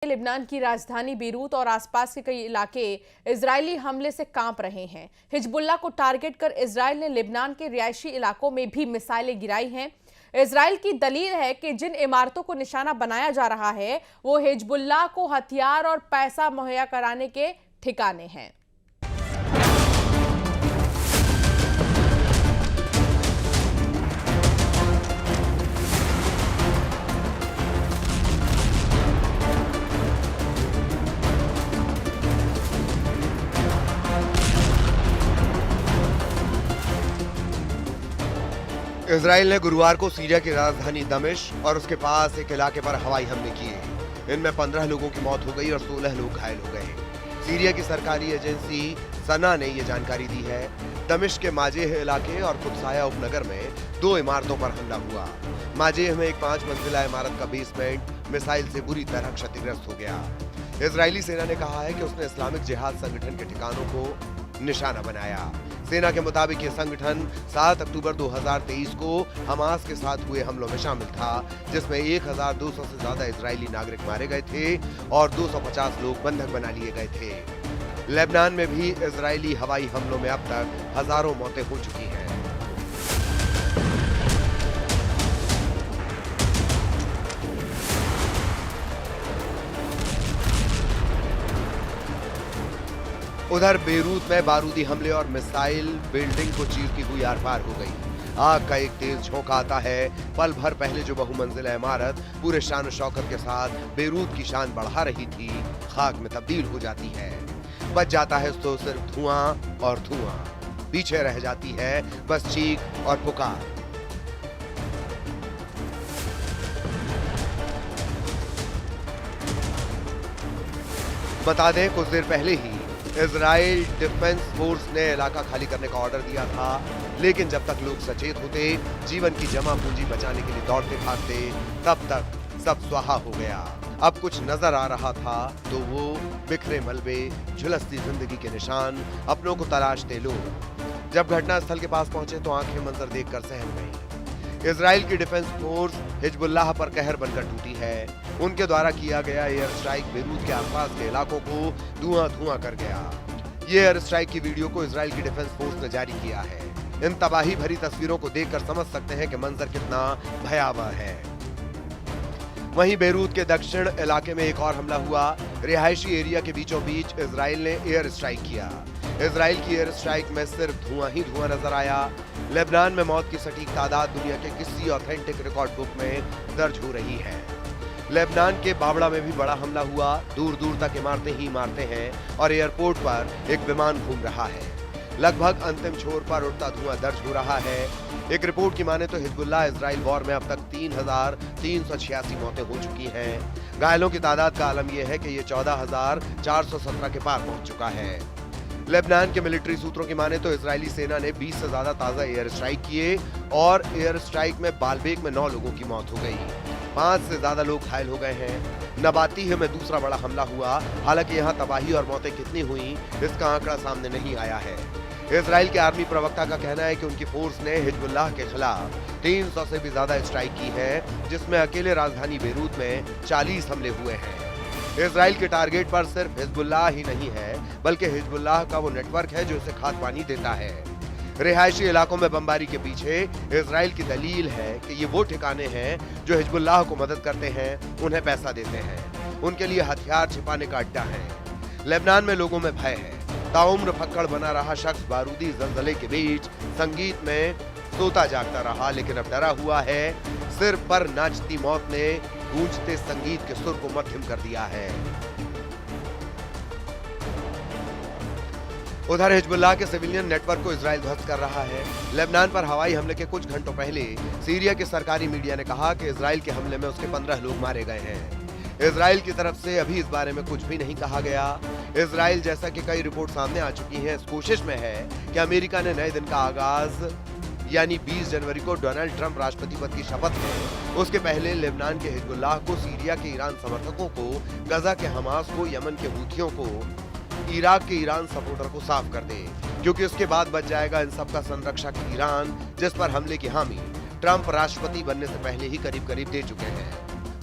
Lebanon की राजधानी Beirut और आसपास के कई इलाके इजरायली हमले से कांप रहे हैं। हिजबुल्लाह को टारगेट कर इजरायल ने लेबनान के रिहायशी इलाकों में भी मिसाइलें गिराई हैं। इजरायल की दलील है कि जिन इमारतों को निशाना बनाया जा रहा है वो हिजबुल्लाह को हथियार और पैसा मुहैया कराने के ठिकाने हैं। इजराइल ने गुरुवार को सीरिया की राजधानी दमिश्क और उसके पास एक इलाके पर हवाई हमले किए। इनमें 15 लोगों की मौत हो गई और 16 लोग घायल हो गए। सीरिया की सरकारी एजेंसी सना ने यह जानकारी दी है। दमिश्क के माजेह इलाके और कुदसाया उपनगर में 2 इमारतों पर हमला हुआ। माजेह में एक 5 मंजिला इमारत का बेसमेंट मिसाइल से बुरी तरह क्षतिग्रस्त हो गया। इजरायली सेना ने कहा है कि उसने इस्लामिक जिहाद संगठन के ठिकानों को निशाना बनाया। सेना के मुताबिक ये संगठन 7 अक्टूबर 2023 को हमास के साथ हुए हमलों में शामिल था, जिसमें 1200 से ज्यादा इजरायली नागरिक मारे गए थे और 250 लोग बंधक बना लिए गए थे। लेबनान में भी इजरायली हवाई हमलों में अब तक हजारों मौतें हो चुकी हैं। उधर बेरूत में बारूदी हमले और मिसाइल बिल्डिंग को चीरती हुई आर पार हो गई। आग का एक तेज झोंका आता है। पल भर पहले जो बहुमंजिला इमारत पूरे शान शौकत के साथ बेरूत की शान बढ़ा रही थी, खाक में तब्दील हो जाती है। बच जाता है तो सिर्फ धुआं और धुआं। पीछे रह जाती है बस चीख और पुकार। बता दें, कुछ देर पहले ही इजराइल डिफेंस फोर्स ने इलाका खाली करने का ऑर्डर दिया था, लेकिन जब तक लोग सचेत होते, जीवन की जमा पूंजी बचाने के लिए दौड़ते भागते, तब तक सब स्वाहा हो गया। अब कुछ नजर आ रहा था तो वो बिखरे मलबे, झुलसती जिंदगी के निशान, अपनों को तलाशते लोग। जब घटनास्थल के पास पहुंचे तो आंखें मंजर देखकर सहम गईं। इजराइल की डिफेंस फोर्स हिजबुल्लाह पर कहर बनकर टूटी है। उनके द्वारा किया गया एयर स्ट्राइक बेरूत के आसपास के इलाकों को धुआं कर गया। ये एयर स्ट्राइक की वीडियो को इजराइल की डिफेंस फोर्स ने जारी किया है। इन तबाही भरी तस्वीरों को देखकर समझ सकते हैं कि मंजर कितना भयावह है। वहीं बेरूत के दक्षिण इलाके में एक और हमला हुआ। रिहायशी एरिया के बीचों बीच इजराइल ने एयर स्ट्राइक किया। इजराइल की एयर स्ट्राइक में सिर्फ धुआं ही धुआं नजर आया। लेबनान में मौत की सटीक तादाद दुनिया के किसी ऑथेंटिक रिकॉर्ड बुक में दर्ज हो रही है। लेबनान के बाबड़ा में भी बड़ा हमला हुआ। दूर दूर तक इमारतें ही इमारतें हैं और एयरपोर्ट पर एक विमान घूम रहा है। लगभग अंतिम छोर पर उड़ता धुआं दर्ज हो रहा है। एक रिपोर्ट की माने तो हिजबुल्लाह इजराइल वॉर में अब तक 3,386 मौतें हो चुकी हैं। घायलों की तादाद का आलम यह है कि ये 14,417 के पार पहुंच चुका है। लेबनान के मिलिट्री सूत्रों की माने तो इजरायली सेना ने 20 से ज्यादा ताजा एयर स्ट्राइक किए और एयर स्ट्राइक में बालबेक में 9 लोगों की मौत हो गई। 5 से ज्यादा लोग घायल हो गए हैं। नबातीह में दूसरा बड़ा हमला हुआ। हालांकि यहाँ तबाही और मौतें कितनी हुई, इसका आंकड़ा सामने नहीं आया है। इजराइल के आर्मी प्रवक्ता का कहना है कि उनकी फोर्स ने हिजबुल्लाह के खिलाफ 300 से भी ज्यादा स्ट्राइक की है, जिसमें अकेले राजधानी बेरूत में 40 हमले हुए हैं। इजराइल के टारगेट पर सिर्फ हिजबुल्लाह ही नहीं है, बल्कि हिजबुल्लाह का वो नेटवर्क है जो इसे खाद पानी देता है। रिहायशी इलाकों में बमबारी के पीछे इजराइल की दलील है कि ये वो ठिकाने हैं जो हिजबुल्लाह को मदद करते हैं, उन्हें पैसा देते हैं, उनके लिए हथियार छिपाने का अड्डा है। लेबनान में लोगों में भय है। ताउम्र फक्कड़ बना रहा शख्स बारूदी जलजले के बीच संगीत में सोता जागता रहा, लेकिन अब डरा हुआ है। सिर पर नाचती मौत ने गूंजते संगीत के सुर को मध्यम कर दिया है। उधर हिजबुल्लाह के सिविलियन नेटवर्क को इजराइल ध्वस्त कर रहा है। लेबनान पर हवाई हमले के कुछ घंटों पहले सीरिया के सरकारी मीडिया ने कहा कि इजराइल के हमले में उसके 15 लोग मारे गए हैं। इजराइल की तरफ से अभी इस बारे में कुछ भी नहीं कहा गया। इजराइल, जैसा कि कई रिपोर्ट सामने आ चुकी हैं, इस कोशिश में है कि अमेरिका ने नए दिन का आगाज यानी 20 जनवरी को डोनाल्ड ट्रंप राष्ट्रपति पद की शपथ लें, उसके पहले लेबनान के हिजबुल्लाह को, सीरिया के ईरान समर्थकों को, गजा के हमास को, यमन के हूथियों को, इराक के ईरान सपोर्टर को साफ कर दे, क्योंकि उसके बाद बच जाएगा इन सबका संरक्षक ईरान, जिस पर हमले की हामी ट्रंप राष्ट्रपति बनने से पहले ही करीब करीब दे चुके हैं।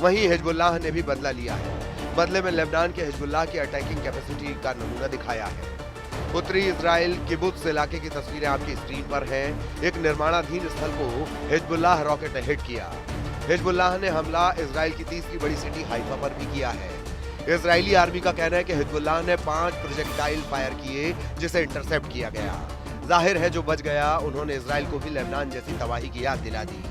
वहीं हिजबुल्लाह ने भी बदला लिया है। बदले में लेबनान के हिजबुल्लाह की अटैकिंग कैपेसिटी का नमूना दिखाया है। उत्तरी इजराइल किबुत्स इलाके की तस्वीरें आपकी स्क्रीन पर हैं। एक निर्माणाधीन स्थल को हिजबुल्लाह रॉकेट ने हिट किया। हिजबुल्लाह ने हमला इजराइल की तीसरी बड़ी सिटी हाइफा पर भी किया है। इजरायली आर्मी का कहना है कि हिजबुल्लाह ने 5 प्रोजेक्टाइल फायर किए, जिसे इंटरसेप्ट किया गया। जाहिर है जो बच गया उन्होंने इजराइल को भी लेबनान जैसी तबाही की याद दिला दी।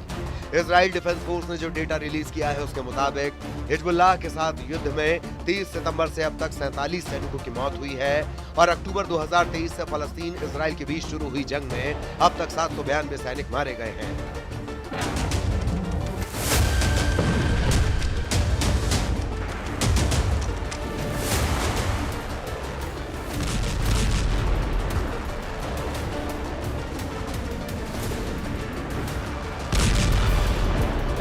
इजराइल डिफेंस फोर्स ने जो डेटा रिलीज किया है उसके मुताबिक हिजबुल्लाह के साथ युद्ध में 30 सितंबर से अब तक 47 सैनिकों की मौत हुई है और अक्टूबर 2023 से फलस्तीन इजराइल के बीच शुरू हुई जंग में अब तक 792 सैनिक मारे गए हैं।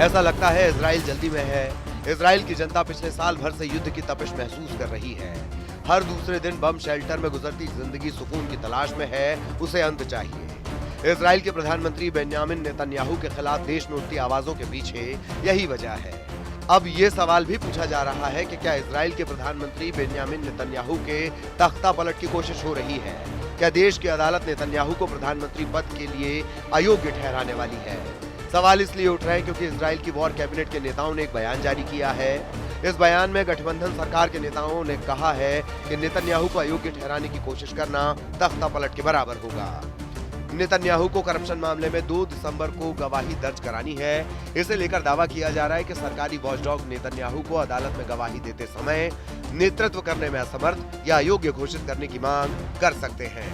ऐसा लगता है इजराइल जल्दी में है। इजराइल की जनता पिछले साल भर से युद्ध की तपिश महसूस कर रही है। हर दूसरे दिन बम शेल्टर में गुजरती जिंदगी सुकून की तलाश में है, उसे अंत चाहिए। इजराइल के प्रधानमंत्री बेंयामिन नेतन्याहू के खिलाफ देश में उठती आवाजों के पीछे यही वजह है। अब ये सवाल भी पूछा जा रहा है कि क्या इजराइल के प्रधानमंत्री बेंयामिन नेतन्याहू के तख्ता पलट की कोशिश हो रही है? क्या देश की अदालत नेतन्याहू को प्रधानमंत्री पद के लिए अयोग्य ठहराने वाली है? सवाल इसलिए उठ रहे हैं क्योंकि इजराइल की वॉर कैबिनेट के नेताओं ने एक बयान जारी किया है। इस बयान में गठबंधन सरकार के नेताओं ने कहा है कि नेतन्याहू को अयोग्य ठहराने की कोशिश करना तख्ता पलट के बराबर होगा। नेतन्याहू को करप्शन मामले में 2 दिसंबर को गवाही दर्ज करानी है। इसे लेकर दावा किया जा रहा है कि सरकारी वॉचडॉग नेतन्याहू को अदालत में गवाही देते समय नेतृत्व करने में असमर्थ या अयोग्य घोषित करने की मांग कर सकते हैं।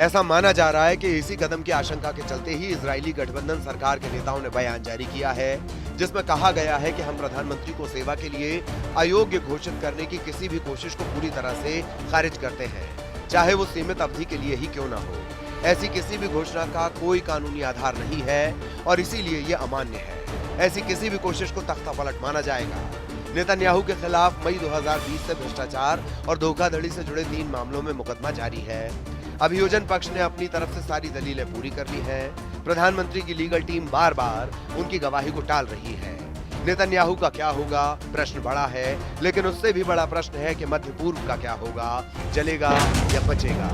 ऐसा माना जा रहा है कि इसी कदम की आशंका के चलते ही इजरायली गठबंधन सरकार के नेताओं ने बयान जारी किया है, जिसमें कहा गया है कि हम प्रधानमंत्री को सेवा के लिए अयोग्य घोषित करने की किसी भी कोशिश को पूरी तरह से खारिज करते हैं, चाहे वो सीमित अवधि के लिए ही क्यों ना हो। ऐसी किसी भी घोषणा का कोई कानूनी आधार नहीं है और इसीलिए ये अमान्य है। ऐसी किसी भी कोशिश को तख्ता पलट माना जाएगा। नेतन्याहू के खिलाफ मई 2020 से भ्रष्टाचार और धोखाधड़ी से जुड़े 3 मामलों में मुकदमा जारी है। अभियोजन पक्ष ने अपनी तरफ से सारी दलीलें पूरी कर ली हैं। प्रधानमंत्री की लीगल टीम बार-बार उनकी गवाही को टाल रही है। नेतन्याहू का क्या होगा, प्रश्न बड़ा है, लेकिन उससे भी बड़ा प्रश्न है कि मध्य पूर्व का क्या होगा, जलेगा या बचेगा।